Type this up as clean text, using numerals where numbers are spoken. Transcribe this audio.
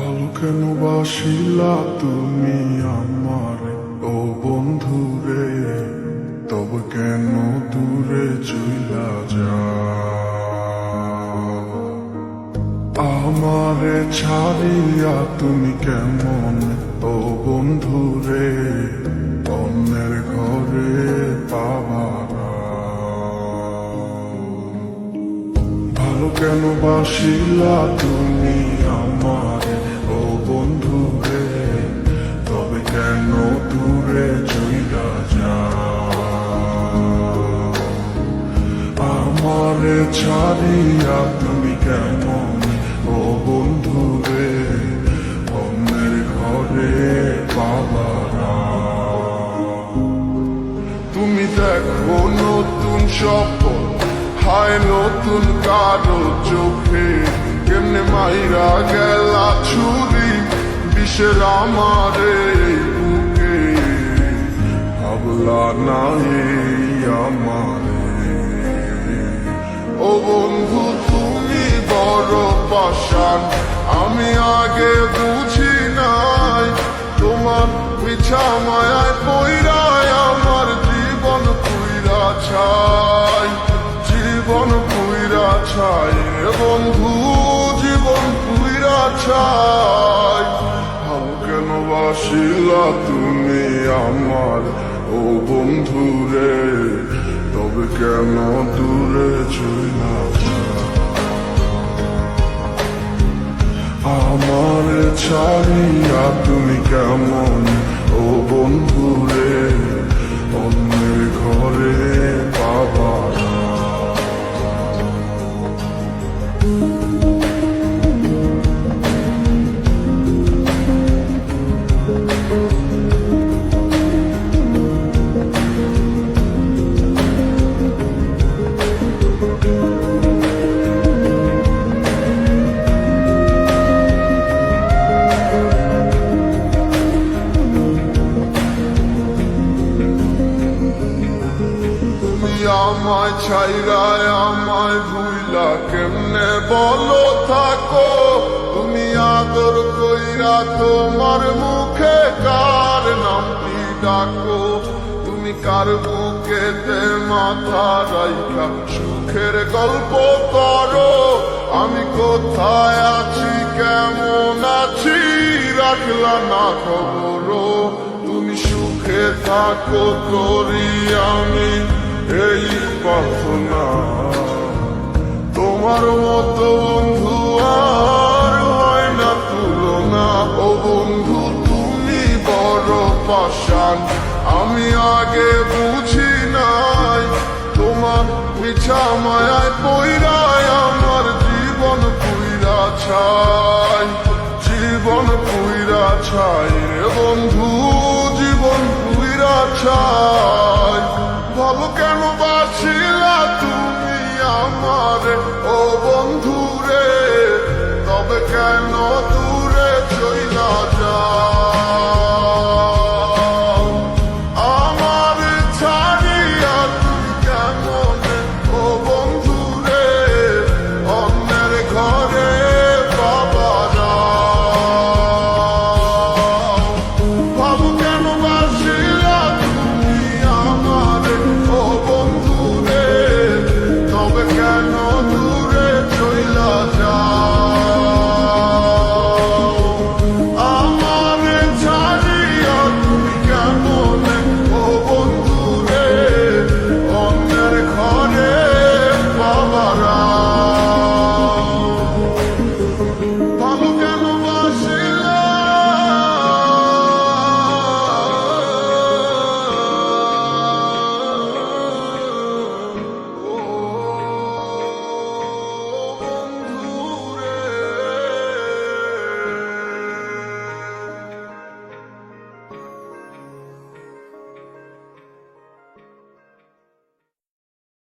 ভালো কেন বাসিলা তুমি আমার ও বন্ধু রে, তবে কেন দূরে চইলা যাও? আমারে ছাড়িয়া তুমি কেমন ও বন্ধু রে, অন্যের ঘরে পাবারা। ভালো কেন বাসিলা তুমি আমার ও বন্ধু রে, তবে কেন দূরে চইলা যাও? আমারে ছাড়িয়া তুমি কেমন ও বন্ধু রে, অন্যের ঘরে পাবারা। তুমি দেখো নতুন স্বপ্ন, হায় নতুন কারো চোখে, কেমনে মাইরা গেলা ছুরি বিষের আমারে বুকে। ভাবলা না এই আমারে ও বন্ধু, তুমি বড় পাষাণ, আমি আগে বুঝি নাই। তোমার মিছা মায়ায় পইরায় আমার জীবন পুইরা ছাই, জীবন পুইরা ছাই রে বন্ধু, জীবন পুইরা ছাই। ভালো কেন বাসিলা তুমি আমার ও বন্ধু রে, তবে কেন দূরে চইলা যাও? আমার ছাড়িয়া তুমি কেমন ও বন্ধু রে, অন্যের ঘরে পাবারা। আমায় ছাইরায় আমায় ভুইলা কেমনে বলো থাকো? তুমি আদর কইরা তোমার মুখে কার নামটি ডাকো? তুমি কার বুকেতে মাথা রাইখা সুখের গল্প করো? আমি কোথায় আছি কেমন আছি রাখলা না খবর। তুমি সুখে থাকো করি আমি এই প্রার্থনা, তোমার মতো বন্ধু আর হয় না তুলনা। ও বন্ধু তুমি বড় পাষাণ, আমি আগে বুঝি নাই। তোমার মিছা মায়ায় পইরায় আমার জীবন পুইরা ছাই, জীবন পুইরা ছাই রে বন্ধু, জীবন পুইরা ছাই। ভালো কেন বাসিলা তুমি আমার ও বন্ধু রে, তবে কেন দূরে চইলা